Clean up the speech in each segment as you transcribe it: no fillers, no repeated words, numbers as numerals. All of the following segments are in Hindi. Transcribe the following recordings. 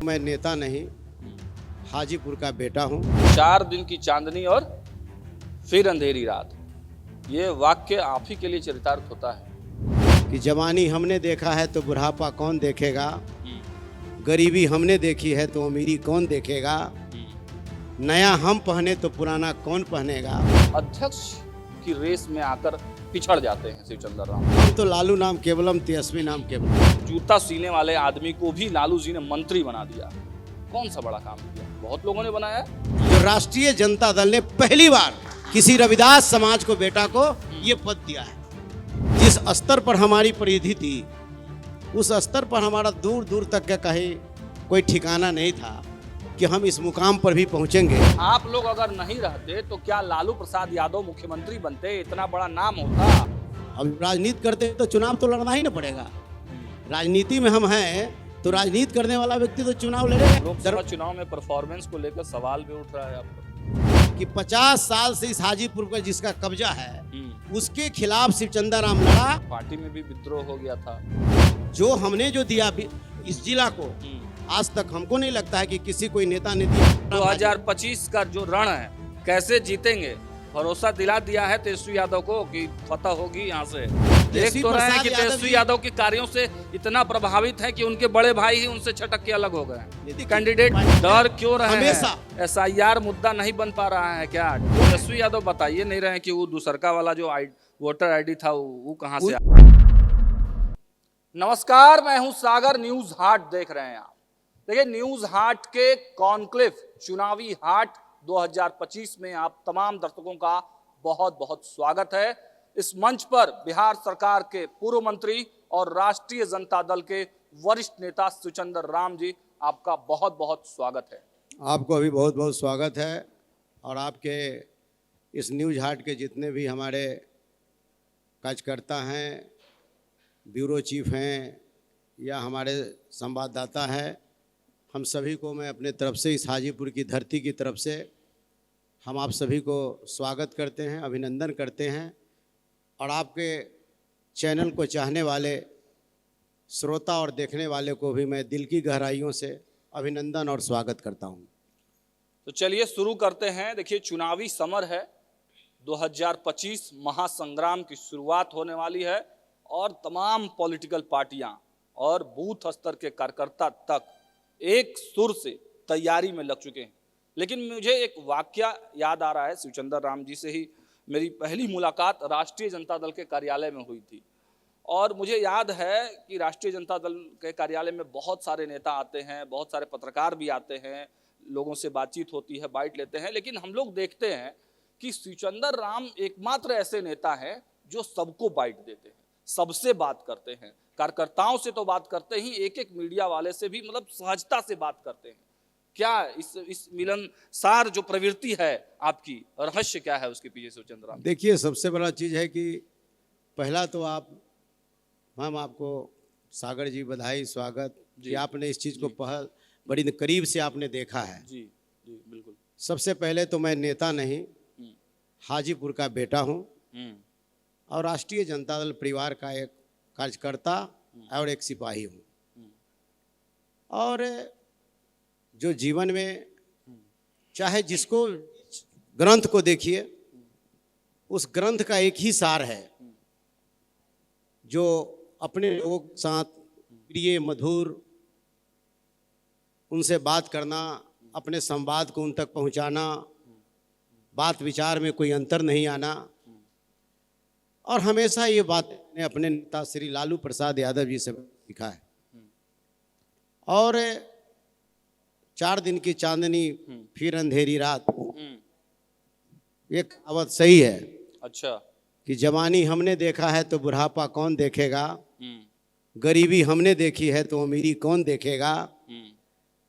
मैं नेता नहीं, हाजीपुर का बेटा हूँ। 4 दिन की चांदनी और फिर अंधेरी रात, ये वाक्य आप ही के लिए चरितार्थ होता है कि जवानी हमने देखा है तो बुढ़ापा कौन देखेगा, गरीबी हमने देखी है तो अमीरी कौन देखेगा, नया हम पहने तो पुराना कौन पहनेगा। अध्यक्ष की रेस में आकर पिछड़ जाते हैं शिवचंद्र राम। हम तो लालू नाम केवलम, तेजस्वी नाम केवलम। जूता सीने वाले आदमी को भी लालू जी ने मंत्री बना दिया। कौन सा बड़ा काम किया? बहुत लोगों ने बनाया। जो राष्ट्रीय जनता दल ने पहली बार किसी रविदास समाज को बेटा को ये पद दिया है। जिस स्तर पर हमारी परिधि थी, उस स्तर पर हमारा दूर दूर तक का कहीं कोई ठिकाना नहीं था कि हम इस मुकाम पर भी पहुंचेंगे। आप लोग अगर नहीं रहते तो क्या लालू प्रसाद यादव मुख्यमंत्री बनते? इतना बड़ा नाम होता। अब राजनीति करते तो चुनाव तो लड़ना ही ना पड़ेगा। राजनीति में हम हैं तो राजनीति करने वाला व्यक्ति तो चुनाव लड़ेगा। लोकसभा चुनाव में परफॉर्मेंस को लेकर सवाल भी उठ रहा है आपको कि 50 साल से इस हाजीपुर पर जिसका कब्जा है, उसके खिलाफ शिवचंद्र राम लड़ा। पार्टी में भी विद्रोह हो गया था। जो हमने जो दिया इस जिला को, आज तक हमको नहीं लगता है कि किसी कोई नेता ने दिया। 2025 का जो रण है, कैसे जीतेंगे? भरोसा दिला दिया है तेजस्वी यादव को कि फतह होगी यहाँ से। देख तो रहे हैं कि तेजस्वी यादव के कार्यों से इतना प्रभावित है कि उनके बड़े भाई ही उनसे छटक के अलग हो गए। कैंडिडेट डर क्यों रहे हैं? SIR मुद्दा नहीं बन पा रहा है क्या? तेजस्वी यादव बताइए नहीं रहे कि वो दूसरका वाला जो वोटर ID था वो कहाँ से आया? नमस्कार, मैं हूँ सागर। न्यूज हाट देख रहे हैं आप। देखिए, न्यूज हाट के कॉन्क्लेव चुनावी हाट 2025 में आप तमाम दर्शकों का बहुत बहुत स्वागत है। इस मंच पर बिहार सरकार के पूर्व मंत्री और राष्ट्रीय जनता दल के वरिष्ठ नेता शिवचंद्र राम जी, आपका बहुत बहुत स्वागत है। आपको अभी बहुत बहुत स्वागत है। और आपके इस न्यूज हाट के जितने भी हमारे कार्यकर्ता हैं, ब्यूरो चीफ हैं या हमारे संवाददाता हैं, हम सभी को मैं अपने तरफ से, इस हाजीपुर की धरती की तरफ से हम आप सभी को स्वागत करते हैं, अभिनंदन करते हैं। और आपके चैनल को चाहने वाले श्रोता और देखने वाले को भी मैं दिल की गहराइयों से अभिनंदन और स्वागत करता हूं। तो चलिए शुरू करते हैं। देखिए, चुनावी समर है, 2025 महासंग्राम की शुरुआत होने वाली है और तमाम पॉलिटिकल पार्टियां और बूथ स्तर के कार्यकर्ता तक एक सुर से तैयारी में लग चुके हैं। लेकिन मुझे एक वाकया याद आ रहा है। शिवचंद्र राम जी से ही मेरी पहली मुलाकात राष्ट्रीय जनता दल के कार्यालय में हुई थी और मुझे याद है कि राष्ट्रीय जनता दल के कार्यालय में बहुत सारे नेता आते हैं, बहुत सारे पत्रकार भी आते हैं, लोगों से बातचीत होती है, बाइट लेते हैं। लेकिन हम लोग देखते हैं कि शिवचंद्र राम एकमात्र ऐसे नेता हैं जो सबको बाइट देते हैं, सबसे बात करते हैं, कार्यकर्ताओं से तो बात करते ही, एक एक मीडिया वाले से भी मतलब सहजता से बात करते हैं। क्या इस मिलनसार जो प्रवृत्ति है आपकी, रहस्य क्या है उसके पीछे शिवचंद्र राम? देखिए, सबसे बड़ा चीज़ है कि पहला तो हम आपको सागर जी बधाई, स्वागत कि आपने इस चीज़ को पहल बड़ी करीब से आपने देखा है। जी जी बिल्कुल। सबसे पहले तो मैं नेता नहीं, हाजीपुर का बेटा हूँ और राष्ट्रीय जनता दल परिवार का एक कार्यकर्ता और एक सिपाही हूँ। और जो जीवन में चाहे जिसको ग्रंथ को देखिए, उस ग्रंथ का एक ही सार है जो अपने लोगों के साथ प्रिय, मधुर, उनसे बात करना, अपने संवाद को उन तक पहुंचाना, बात विचार में कोई अंतर नहीं आना। और हमेशा ये बात ने अपने नेता श्री लालू प्रसाद यादव जी से सीखा है। और 4 दिन की चांदनी फिर अंधेरी रात, ये कहावत सही है। अच्छा। कि जवानी हमने देखा है तो बुढ़ापा कौन देखेगा, गरीबी हमने देखी है तो अमीरी कौन देखेगा,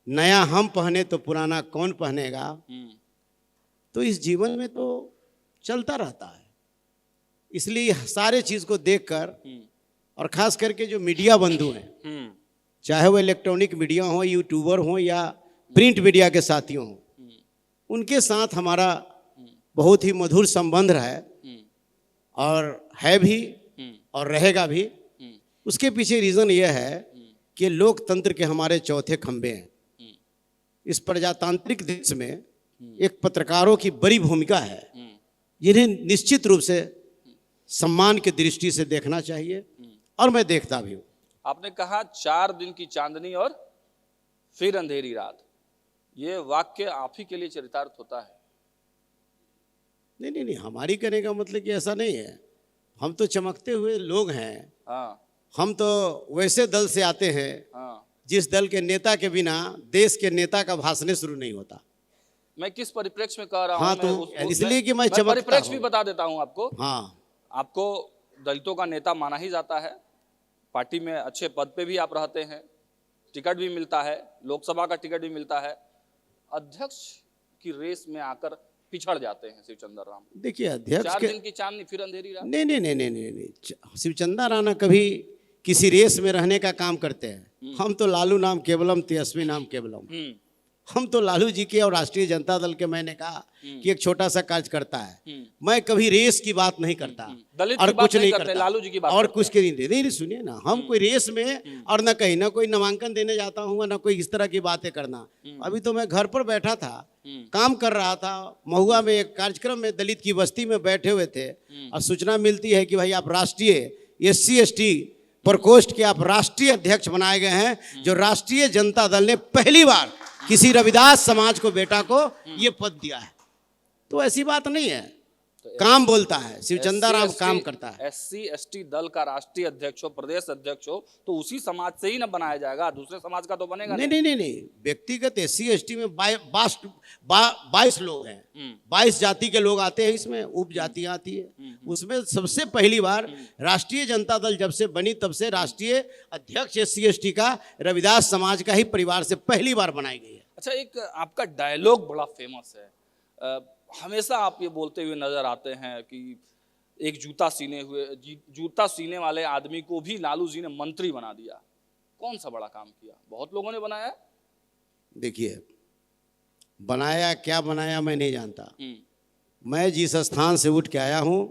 नया हम पहने तो पुराना कौन पहनेगा। तो इस जीवन में तो चलता रहता है। इसलिए सारे चीज़ को देखकर, और ख़ास करके जो मीडिया बंधु हैं, चाहे वो इलेक्ट्रॉनिक मीडिया हो, यूट्यूबर हो या प्रिंट मीडिया के साथियों हों, उनके साथ हमारा बहुत ही मधुर संबंध है और है भी और रहेगा भी। उसके पीछे रीज़न ये है कि लोकतंत्र के हमारे चौथे खंभे हैं। इस प्रजातांत्रिक देश में एक पत्रकारों की बड़ी भूमिका है, जिन्हें निश्चित रूप से सम्मान की दृष्टि से देखना चाहिए, और मैं देखता भी हूँ। आपने कहा 4 दिन की चांदनी और फिर अंधेरी रात, ये वाक्य आप ही के लिए चरितार्थ होता है? नहीं नहीं नहीं, हमारी कहने का मतलब कि ऐसा नहीं है। हम तो चमकते हुए लोग हैं। हाँ हम तो वैसे दल से आते हैं हाँ। जिस दल के नेता के बिना देश के नेता का भाषण शुरू नहीं होता। मैं किस परिप्रेक्ष्य में कह रहा हाँ, हूँ, तो इसलिए कि मैं चमकता परिप्रेक्ष्य भी हूँ। बता देता हूँ आपको। हाँ, आपको दलितों का नेता माना ही जाता है, पार्टी में अच्छे पद पे भी आप रहते हैं, टिकट भी मिलता है, लोकसभा का टिकट भी मिलता है, अध्यक्ष की रेस में आकर पिछड़ जाते हैं शिवचंद्र राम। देखिए अध्यक्ष 4 के दिन की चांदनी फिर अंधेरी रात। नहीं नहीं नहीं नहीं नहीं नहीं, शिवचंद्र राणा कभी किसी रेस में रहने का काम करते हैं। हम तो लालू नाम केवलम तेजस्वी नाम केवलम, हम तो लालू जी के और राष्ट्रीय जनता दल के, मैंने कहा कि एक छोटा सा कार्यकर्ता है। मैं कभी रेस की बात नहीं करता दलित और की बात कुछ नहीं करते, करता, लालू जी की बात और करते कुछ के नहीं। नहीं सुनिए ना, हम कोई रेस में और न कहीं ना कोई नामांकन देने जाता हूँ, ना कोई इस तरह की बातें करना। अभी तो मैं घर पर बैठा था, काम कर रहा था, महुआ में एक कार्यक्रम में दलित की बस्ती में बैठे हुए थे, और सूचना मिलती है कि भाई आप राष्ट्रीय SC/ST प्रकोष्ठ के आप राष्ट्रीय अध्यक्ष बनाए गए हैं, जो राष्ट्रीय जनता दल ने पहली बार किसी रविदास समाज को बेटा को ये पद दिया है। तो ऐसी बात नहीं है, काम बोलता है, शिवचंद्र राम काम करता है। SC/ST दल का राष्ट्रीय अध्यक्ष हो, प्रदेश अध्यक्ष हो, तो उसी समाज से ही ना बनाया जाएगा, दूसरे समाज का तो बनेगा नहीं नहीं नहीं नहीं, व्यक्तिगत SC/ST में 22 लोग हैं, 22 जाति के लोग आते हैं, इसमें उप जातियां आती है। उसमें सबसे पहली बार राष्ट्रीय जनता दल जब से बनी तब से राष्ट्रीय अध्यक्ष SC/ST का रविदास समाज का ही परिवार से पहली बार बनाई गई है। अच्छा, एक आपका डायलॉग बड़ा फेमस है, हमेशा आप ये बोलते हुए नजर आते हैं कि एक जूता सीने वाले आदमी को भी लालू जी ने मंत्री बना दिया। कौन सा बड़ा काम किया? बहुत लोगों ने बनाया। देखिए, बनाया क्या बनाया मैं नहीं जानता। मैं जिस स्थान से उठ के आया हूँ,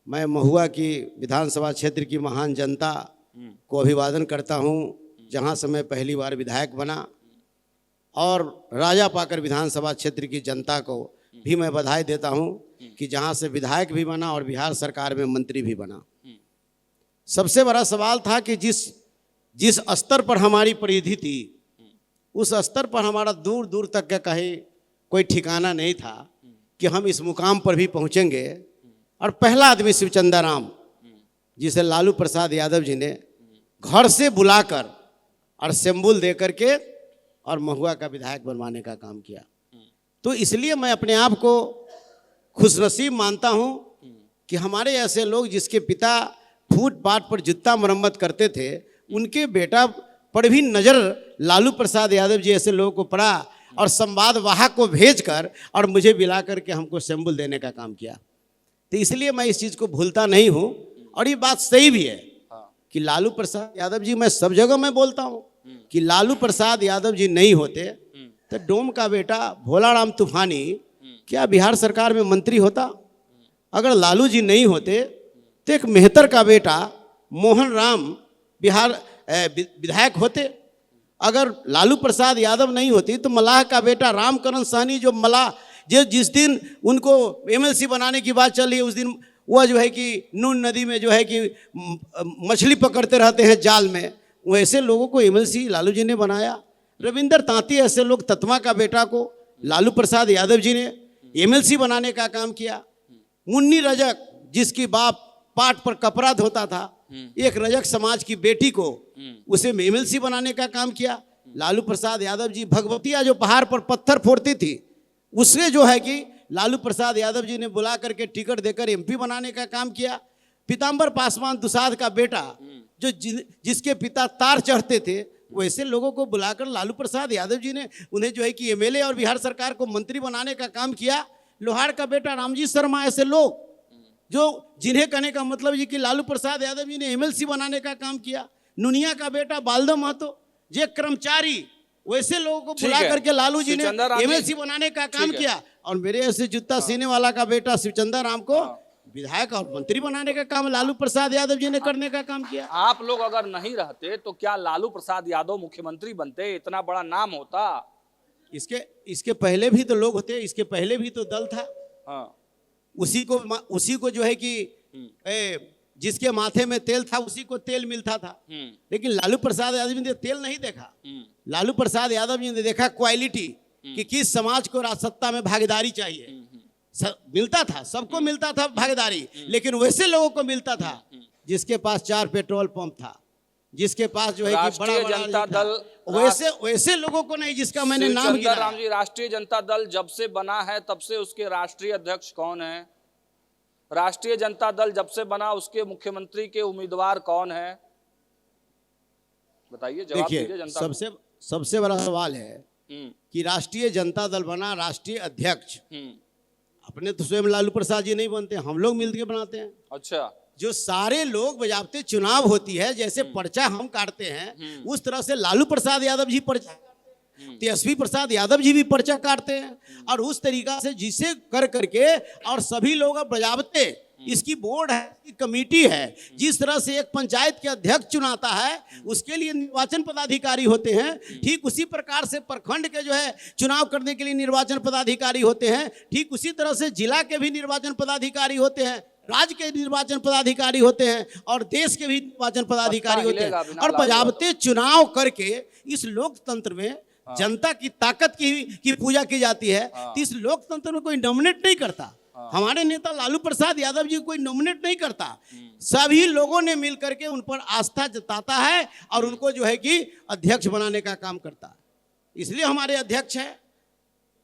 मैं महुआ की विधानसभा क्षेत्र की महान जनता को अभिवादन करता हूँ, जहाँ से मैं पहली बार विधायक बना, और राजा पाकर विधानसभा क्षेत्र की जनता को भी मैं बधाई देता हूं कि जहां से विधायक भी बना और बिहार सरकार में मंत्री भी बना। सबसे बड़ा सवाल था कि जिस स्तर पर हमारी परिधि थी, उस स्तर पर हमारा दूर दूर तक का कहीं कोई ठिकाना नहीं था कि हम इस मुकाम पर भी पहुंचेंगे। और पहला आदमी शिवचंद्र राम, जिसे लालू प्रसाद यादव जी ने घर से बुलाकर और सिंबल दे करके और महुआ का विधायक बनवाने का काम किया। तो इसलिए मैं अपने आप को खुशनसीब मानता हूं कि हमारे ऐसे लोग जिसके पिता फुटपाथ पर जूता मरम्मत करते थे, उनके बेटा पर भी नज़र लालू प्रसाद यादव जी ऐसे लोगों को पड़ा, और संवाद वाहक को भेजकर और मुझे बुला करके हमको सिंबल देने का काम किया। तो इसलिए मैं इस चीज़ को भूलता नहीं हूं, और ये बात सही भी है कि लालू प्रसाद यादव जी, मैं सब जगह मैं बोलता हूं कि लालू प्रसाद यादव जी नहीं होते तो डोम का बेटा भोलाराम तूफानी क्या बिहार सरकार में मंत्री होता? अगर लालू जी नहीं होते तो एक मेहतर का बेटा मोहन राम बिहार विधायक होते। अगर लालू प्रसाद यादव नहीं होती तो मलाह का बेटा रामकरण सहनी, जो मलाह जो जिस दिन उनको MLC बनाने की बात चल रही है, उस दिन वह जो है कि नून नदी में जो है कि मछली पकड़ते रहते हैं जाल में, वैसे लोगों को MLC लालू जी ने बनाया। रविंदर तांती ऐसे लोग, ततमा का बेटा को लालू प्रसाद यादव जी ने MLC बनाने का काम किया। मुन्नी रजक, जिसकी बाप पाट पर कपड़ा धोता था, एक रजक समाज की बेटी को उसे MLC बनाने का काम किया लालू प्रसाद यादव जी। भगवतिया जो पहाड़ पर पत्थर फोड़ती थी, उससे जो है कि लालू प्रसाद यादव जी ने बुला करके टिकट देकर MP बनाने का काम किया। पीताम्बर पासवान दुसाध का बेटा, जो जिसके पिता तार चढ़ते थे, वैसे लोगों को बुलाकर लालू प्रसाद यादव जी ने उन्हें जो है कि MLA और बिहार सरकार को मंत्री बनाने का काम किया। लोहार का बेटा रामजी शर्मा, ऐसे लोग जो जिन्हें कहने का मतलब ये कि लालू प्रसाद यादव जी ने MLC बनाने का काम किया। नुनिया का बेटा बालदम महतो, जे कर्मचारी, वैसे लोगों को बुला करके लालू जी ने MLC बनाने का काम किया। और मेरे ऐसे जूता सीने वाला का बेटा शिवचंद्र राम को विधायक और मंत्री बनाने का काम लालू प्रसाद यादव जी ने करने का काम किया। आप लोग अगर नहीं रहते तो क्या लालू प्रसाद यादव मुख्यमंत्री बनते? इतना बड़ा नाम होता। इसके पहले भी तो लोग होते, इसके पहले भी तो दल था। हाँ। उसी को जो है कि जिसके माथे में तेल था उसी को तेल मिलता था। लेकिन लालू प्रसाद यादव जी ने तेल नहीं देखा। लालू प्रसाद यादव जी ने देखा क्वालिटी, कि किस समाज को राजसत्ता में भागीदारी चाहिए। मिलता था, सबको मिलता था भागीदारी, लेकिन वैसे लोगों को मिलता था जिसके पास 4 पेट्रोल पंप था, जिसके पास जो है कि बड़ा जनता दल, वैसे लोगों को नहीं जिसका मैंने नाम गिनाया। राम जी, राष्ट्रीय जनता दल जब से बना है तब से उसके राष्ट्रीय अध्यक्ष कौन है? राष्ट्रीय जनता दल जब से बना उसके मुख्यमंत्री के उम्मीदवार कौन है? बताइए, जवाब दीजिए। जनता सबसे बड़ा सवाल है कि राष्ट्रीय जनता दल बना, राष्ट्रीय अध्यक्ष अपने तो स्वयं लालू प्रसाद जी नहीं बनते, हम लोग मिलकर बनाते हैं। अच्छा। जो सारे लोग बजाबते चुनाव होती है, जैसे पर्चा हम काटते हैं उस तरह से लालू प्रसाद यादव जी पर्चा, तेजस्वी प्रसाद यादव जी भी पर्चा काटते हैं, और उस तरीका से जिसे कर करके और सभी लोग अब बजाबते, इसकी बोर्ड है, इसकी कमेटी है। जिस तरह से एक पंचायत के अध्यक्ष चुनाता है उसके लिए निर्वाचन पदाधिकारी होते हैं, ठीक उसी प्रकार से प्रखंड के जो है चुनाव करने के लिए निर्वाचन पदाधिकारी होते हैं, ठीक उसी तरह से जिला के भी निर्वाचन पदाधिकारी होते हैं, राज्य के निर्वाचन पदाधिकारी होते हैं, और देश के भी निर्वाचन पदाधिकारी होते हैं। और बजाबते चुनाव करके इस लोकतंत्र में जनता की ताकत की पूजा की जाती है। तो इस लोकतंत्र में कोई नॉमिनेट नहीं करता, हमारे नेता लालू प्रसाद यादव जी कोई नॉमिनेट नहीं करता, सभी लोगों ने मिलकर के उन पर आस्था जताता है और उनको जो है कि अध्यक्ष बनाने का काम करता है, इसलिए हमारे अध्यक्ष है।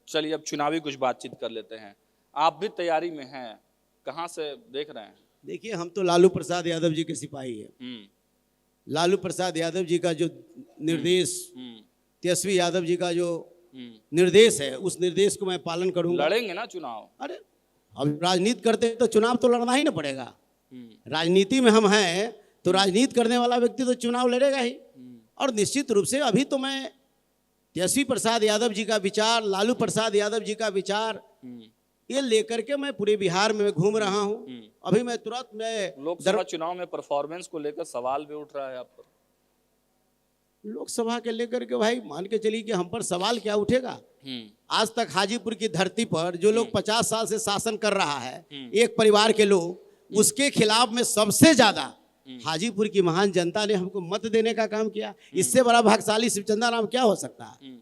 चलिए अब चुनावी कुछ बातचीत कर लेते हैं। आप भी तैयारी में हैं, कहाँ से देख रहे हैं? देखिए, हम तो लालू प्रसाद यादव जी के सिपाही हैं। लालू प्रसाद यादव जी का जो निर्देश, तेजस्वी यादव जी का जो निर्देश है, उस निर्देश को मैं पालन करूंगा। लड़ेंगे ना चुनाव? अरे अब राजनीति करते हैं तो चुनाव तो लड़ना ही ना पड़ेगा। राजनीति में हम हैं तो राजनीति करने वाला व्यक्ति तो चुनाव लड़ेगा ही। और निश्चित रूप से अभी तो मैं तेजस्वी प्रसाद यादव जी का विचार, लालू प्रसाद यादव जी का विचार, ये लेकर के मैं पूरे बिहार में घूम रहा हूँ। अभी मैं तुरंत मैं लोकसभा चुनाव में परफॉर्मेंस को लेकर सवाल भी उठ रहा है आप पर। लोकसभा के लेकर के भाई मान के चलिए कि हम पर सवाल क्या उठेगा। आज तक हाजीपुर की धरती पर जो लोग 50 साल से शासन कर रहा है, एक परिवार के लोग, उसके खिलाफ में सबसे ज्यादा हाजीपुर की महान जनता ने हमको मत देने का काम किया। इससे बड़ा भाग्यशाली शिवचंद्र राम क्या हो सकता है?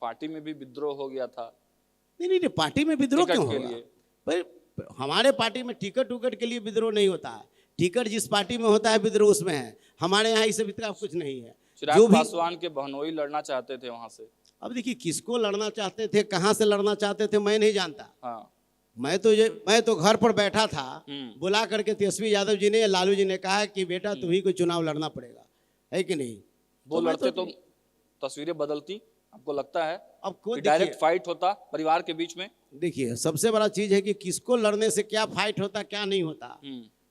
पार्टी में भी विद्रोह हो गया था। नहीं, पार्टी में विद्रोह क्यों होगा? भाई हमारे पार्टी में टिकट उकट के लिए विद्रोह नहीं होता है। टिकट जिस पार्टी में होता है विद्रोह उसमें है। हमारे यहाँ इस तरह कुछ नहीं है। जो भी पासवान के बहनोई लड़ना चाहते थे वहां से, अब देखिए किसको लड़ना चाहते थे, कहाँ से लड़ना चाहते थे, मैं नहीं जानता। हाँ। मैं तो घर पर बैठा था, बुला करके तेजस्वी यादव जी ने, लालू जी ने कहा कि बेटा तुम्ही को चुनाव लड़ना पड़ेगा, है कि नहीं? वो लड़ते तो तस्वीरें बदलती, आपको लगता है? अब कोई डायरेक्ट फाइट होता परिवार के बीच में? देखिए, सबसे बड़ा चीज है कि किसको लड़ने से क्या फाइट होता क्या नहीं होता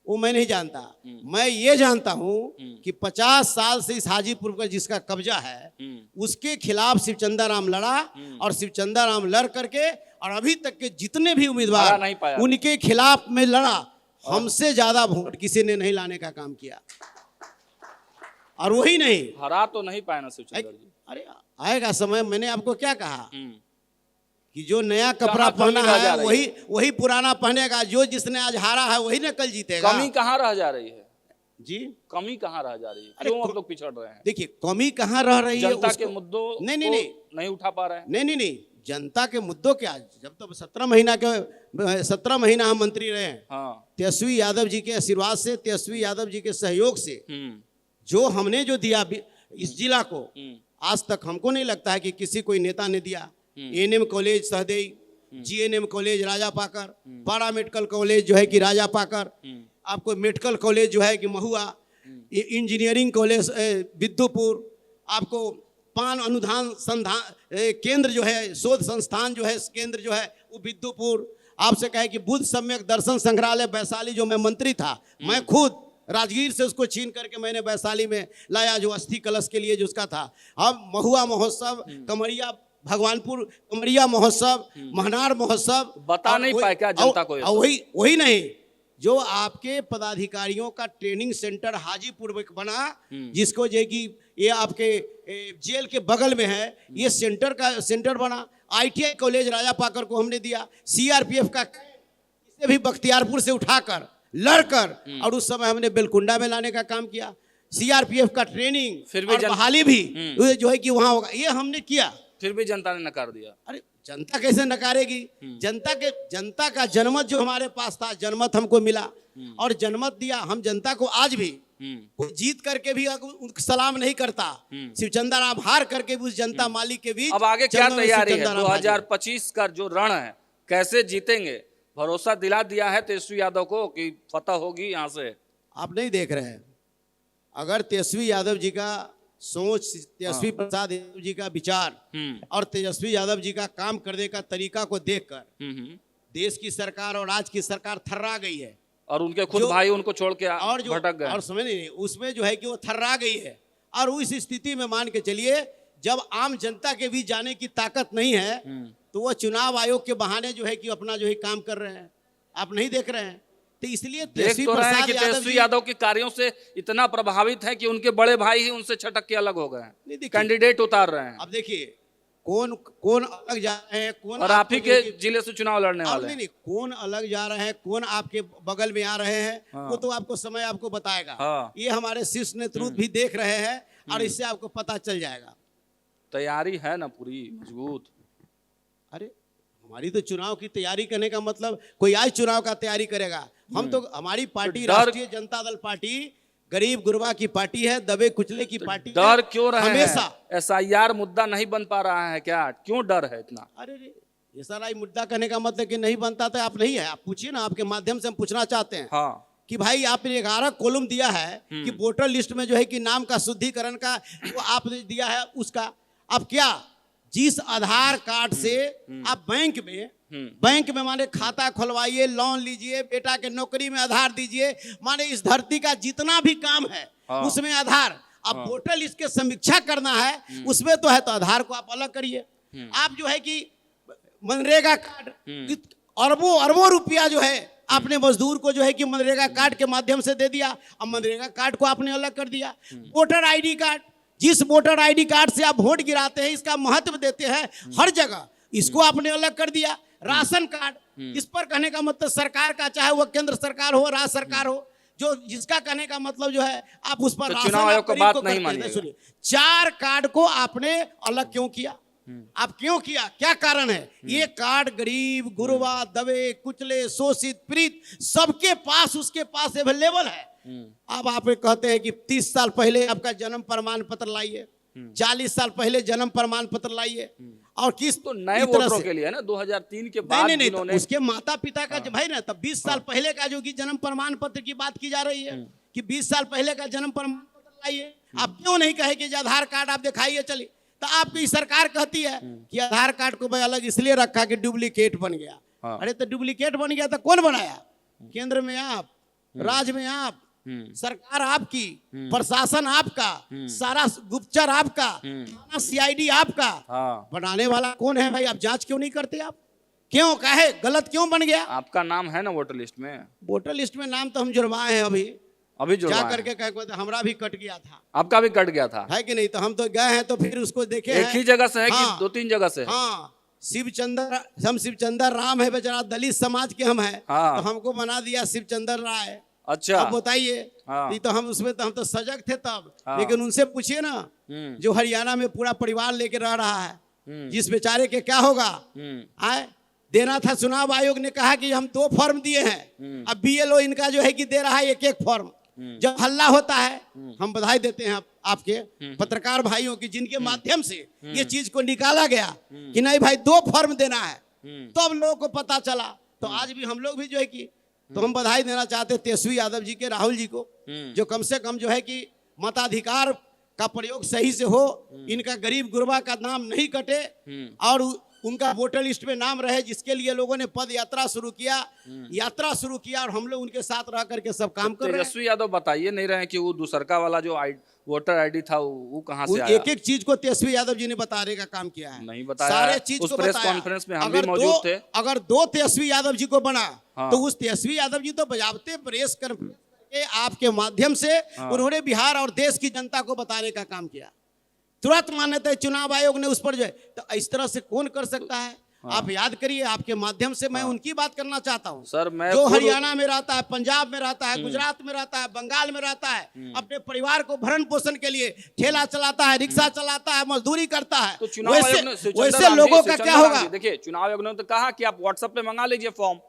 वो मैं नहीं जानता। मैं ये जानता हूँ कि 50 साल से इस हाजीपुर का जिसका कब्जा है उसके खिलाफ शिवचंद्र राम लड़ा, और शिवचंद्र राम लड़ करके और अभी तक के जितने भी उम्मीदवार उनके खिलाफ में लड़ा, हमसे ज्यादा वोट किसी ने नहीं लाने का काम किया। और वही नहीं हरा तो नहीं पाया ना शिवचंद्र जी। अरे आएगा समय। मैंने आपको क्या कहा कि जो नया कपड़ा पहना है वही पुराना पहनेगा, जो जिसने आज हारा है वही न कल जीतेगा। कमी कहाँ रह जा रही है जी? कमी कहाँ रह जा रही है? क्यों आप लोग पिछड़ रहे हैं? देखिए, कमी कहाँ रह रही है? जनता के मुद्दों नहीं उठा पा रहे हैं। नहीं, जनता के मुद्दों क्या, जब तक 17 महीना हम मंत्री रहे हैं। हाँ। तेजस्वी यादव जी के आशीर्वाद से, तेजस्वी यादव जी के सहयोग से जो हमने जो दिया इस जिला को, आज तक हमको नहीं लगता है कि किसी कोई नेता ने दिया। ANM college Sahdei, GNM college Raja Pakar, पारा मेडिकल कॉलेज जो है कि राजा पाकर, आपको मेडिकल कॉलेज जो है कि महुआ, इंजीनियरिंग कॉलेज विद्युपुर, आपको पान अनुदान संधान केंद्र जो है, शोध संस्थान जो है केंद्र जो है वो विद्युपुर। आपसे कहे कि बुद्ध सम्यक दर्शन संग्रहालय वैशाली, जो मैं मंत्री था, मैं खुद राजगीर से उसको छीन करके मैंने वैशाली में लाया, जो अस्थि कलश के लिए जो उसका था। अब महुआ महोत्सव, कमरिया भगवानपुर कमरिया महोत्सव, महनार महोत्सव, बता नहीं पाए क्या जनता को? वही नहीं, जो आपके पदाधिकारियों का ट्रेनिंग सेंटर हाजीपुर में बना, जिसको जो है कि ये आपके जेल के बगल में है, ये सेंटर बना। ITI कॉलेज राजापाकर को हमने दिया। CRPF का इसे भी बख्तियारपुर से उठाकर लड़कर और उस समय हमने बेलकुंडा में लाने का काम किया। CRPF का ट्रेनिंग फिर भी और बहाली भी जो है कि वहां होगा, ये हमने किया। फिर भी जनता ने नकार दिया। अरे जनता कैसे नकारेगी? जनता का जनमत जो हमारे पास था, जनमत हमको मिला और जनमत दिया। हम जनता को आज भी कोई जीत करके भी सलाम नहीं करता, सिर्फ चंदा राम हार करके भी उस जनता मालिक के बीच। अब आगे क्या तैयारी है? 2025 का जो रण है, कैसे जीतेंगे? भरोसा दिला दिया है तेजस्वी यादव को कि फतह होगी यहाँ से? आप नहीं देख रहे हैं। अगर तेजस्वी यादव जी का सोच, तेजस्वी प्रसाद यादव जी का विचार और तेजस्वी यादव जी का काम करने का तरीका को देखकर देश की सरकार और राज्य की सरकार थर्रा गई है। और उनके खुद भाई उनको छोड़ के और जो भटक गए। और समझ नहीं, उसमें जो है कि वो थर्रा गई है। और उस स्थिति में मान के चलिए, जब आम जनता के बीच जाने की ताकत नहीं है तो वो चुनाव आयोग के बहाने जो है कि अपना जो है काम कर रहे हैं। आप नहीं देख रहे हैं, तो इसलिए देख तो रहे हैं कि तेजस्वी यादव के कार्यों से इतना प्रभावित है कि उनके बड़े भाई ही उनसे छटक के अलग हो गए हैं, कैंडिडेट उतार रहे हैं। अब देखिए कौन अलग जा रहे हैं, कौन और आप ही के जिले से चुनाव लड़ने वाले हैं। नहीं, कौन अलग जा रहे हैं, कौन आपके बगल में आ रहे हैं, वो तो आपको समय आपको बताएगा। ये हमारे शीर्ष नेतृत्व भी देख रहे हैं और इससे आपको पता चल जाएगा। तैयारी है ना पूरी मजबूत? अरे हमारी तो चुनाव की तैयारी करने का मतलब, कोई आज चुनाव का तैयारी करेगा? हम तो, हमारी पार्टी राष्ट्रीय जनता दल पार्टी गरीब गुरबा की पार्टी है, दबे कुचले की पार्टी। डर क्यों रहे हमेशा SIR मुद्दा नहीं बन पा रहा है क्या? क्यों डर है इतना? अरे SIR मुद्दा करने का मतलब कि नहीं बनता था, आप नहीं है, आप पूछिए ना। आपके माध्यम से हम पूछना चाहते हैं कि भाई आपने 11 कॉलम दिया है कि वोटर लिस्ट में जो है कि नाम का शुद्धिकरण का वो आपने दिया है उसका। अब क्या, जिस आधार कार्ड से आप बैंक में माने खाता खुलवाइए, लोन लीजिए, बेटा के नौकरी में आधार दीजिए, माने इस धरती का जितना भी काम है उसमें आधार। अब वोटर लिस्ट के समीक्षा करना है उसमें तो है, तो आधार को आप अलग करिए। आप जो है कि मनरेगा कार्ड अरबों रुपया जो है आपने मजदूर को जो है कि मनरेगा कार्ड के माध्यम से दे दिया। अब मनरेगा कार्ड को आपने अलग कर दिया। वोटर ID कार्ड, जिस वोटर ID कार्ड से आप वोट गिराते हैं, इसका महत्व देते हैं हर जगह, इसको आपने अलग कर दिया। राशन कार्ड, इस पर कहने का मतलब सरकार का, चाहे वो केंद्र सरकार हो, राज्य सरकार हो, जो जिसका कहने का मतलब जो है आप उस पर चुनाव आयोग की बात नहीं मानिएगा। सुनिए, 4 कार्ड को आपने अलग क्यों किया? आप क्यों किया? क्या कारण है? ये कार्ड गरीब गुरबा, दबे कुचले, शोषित पीड़ित सबके पास, उसके पास अवेलेबल है। अब आप कहते हैं कि 30 साल पहले आपका जन्म प्रमाण पत्र लाइए, 40 साल पहले जन्म प्रमाण पत्र लाइए। और किस तो नए वोटरों के लिए ना 2003 के बाद नहीं, तो उसके माता पिता का भाई ना, तब 20 साल पहले का जो कि जन्म प्रमाण पत्र की बात की जा रही है कि 20 साल पहले का जन्म प्रमाण पत्र लाइए। आप क्यों नहीं कहे कि आधार कार्ड आप दिखाइए? चलिए, तो आपकी सरकार कहती है कि आधार कार्ड को भाई अलग इसलिए रखा कि डुप्लीकेट बन गया। अरे तो डुप्लीकेट बन गया तो कौन बनाया? केंद्र में आप, राज्य में आप, सरकार आपकी, प्रशासन आपका, सारा गुप्तचर आपका, CID आपका। बनाने वाला कौन है भाई? आप जांच क्यों नहीं करते? आप क्यों कहे गलत क्यों बन गया? आपका नाम है ना वोटर लिस्ट में? वोटर लिस्ट में नाम तो हम जुड़वाए हैं अभी जुड़वाए जा करके कह, हमरा भी कट गया था। आपका भी कट गया था, है कि नहीं? तो हम तो गए हैं तो फिर उसको देखे एक ही जगह से है कि 2-3 जगह से? हाँ, शिवचंद्र राम है बेचारा, दलित समाज के हम हैं, तो हमको बना दिया शिवचंद्र राय। अच्छा, अब बताइए। तो हम उसमें तो हम तो सजग थे तब, लेकिन उनसे पूछिए ना, जो हरियाणा में पूरा परिवार लेके रह रहा है, जिस बेचारे के क्या होगा? आए देना था, चुनाव आयोग ने कहा कि हम 2 फॉर्म दिए हैं, अब BLO इनका जो है कि दे रहा है 1-1 फॉर्म। जब हल्ला होता है, हम बधाई देते हैं आपके पत्रकार भाइयों की, जिनके माध्यम से ये चीज को निकाला गया कि नहीं भाई 2 फॉर्म देना है, तो अब लोगों को पता चला। तो आज भी हम लोग भी जो है कि, तो हम बधाई देना चाहते हैं तेजस्वी यादव जी के, राहुल जी को, जो कम से कम जो है कि मताधिकार का प्रयोग सही से हो, इनका गरीब गुरबा का नाम नहीं कटे और उनका वोटर लिस्ट में नाम रहे, जिसके लिए लोगों ने पद यात्रा शुरू किया और हम लोग उनके साथ रह करके सब काम कर रहे हैं। तेजस्वी यादव बताइए नहीं रहे कि वो दूसरका वाला जो वोटर आईडी था वो कहाँ से आया? एक एक चीज को तेजस्वी यादव जी ने बताने का काम किया है, नहीं बताया, सारे चीज उस को प्रेस बताया। कॉन्फ्रेंस में हम भी मौजूद थे। अगर 2 तेजस्वी यादव जी को बना, हाँ। तो उस तेजस्वी यादव जी तो बजाबते प्रेस के आपके माध्यम से हाँ। उन्होंने बिहार और देश की जनता को बताने का काम किया। तुरंत मान्यता चुनाव आयोग ने उस पर जो है, तो इस तरह से कौन कर सकता है? हाँ। आप याद करिए, आपके माध्यम से मैं उनकी बात करना चाहता हूं सर, मैं जो खुद हरियाणा में रहता है, पंजाब में रहता है, गुजरात में रहता है, बंगाल में रहता है, अपने परिवार को भरण पोषण के लिए ठेला चलाता है, रिक्शा चलाता है, मजदूरी करता है। तो चुनाव आयोग ने वैसे लोगों का क्या होगा? देखिए, चुनाव आयोग ने तो कहा कि आप व्हाट्सएप पे मंगा लीजिए फॉर्म,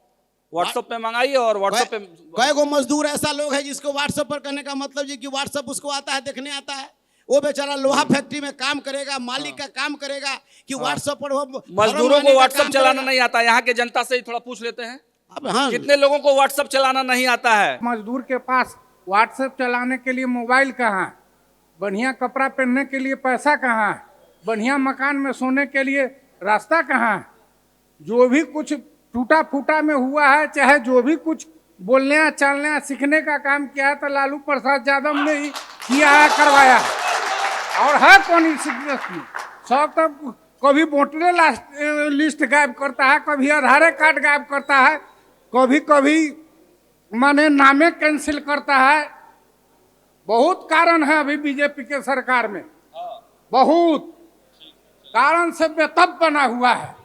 व्हाट्सएप पे मंगाइए और व्हाट्सएप पे कई गो मजदूर ऐसा लोग है जिसको व्हाट्सएप पर करने का मतलब ये कि व्हाट्सएप उसको आता है, देखने आता है, वो बेचारा लोहा फैक्ट्री में काम करेगा, मालिक का काम करेगा कि व्हाट्सएप पर वो मजदूरों को व्हाट्सएप चलाना नहीं आता। यहाँ के जनता से ही थोड़ा पूछ लेते हैं, अब हाँ, कितने लोगों को व्हाट्सएप चलाना नहीं आता है? मजदूर के पास व्हाट्सएप चलाने के लिए मोबाइल कहाँ है, बढ़िया कपड़ा पहनने के लिए पैसा कहाँ है, बढ़िया मकान में सोने के लिए रास्ता कहाँ है? जो भी कुछ टूटा फूटा में हुआ है, चाहे जो भी कुछ बोलने चलने सीखने का काम किया है, तो लालू प्रसाद यादव ने ही किया है, करवाया है। और है कौन इस में? सब तो कभी वोटर लिस्ट गायब करता है, कभी आधार कार्ड गायब करता है, कभी कभी माने नामे कैंसिल करता है। बहुत कारण है अभी बीजेपी के सरकार में, बहुत कारण से बेतब बना हुआ है।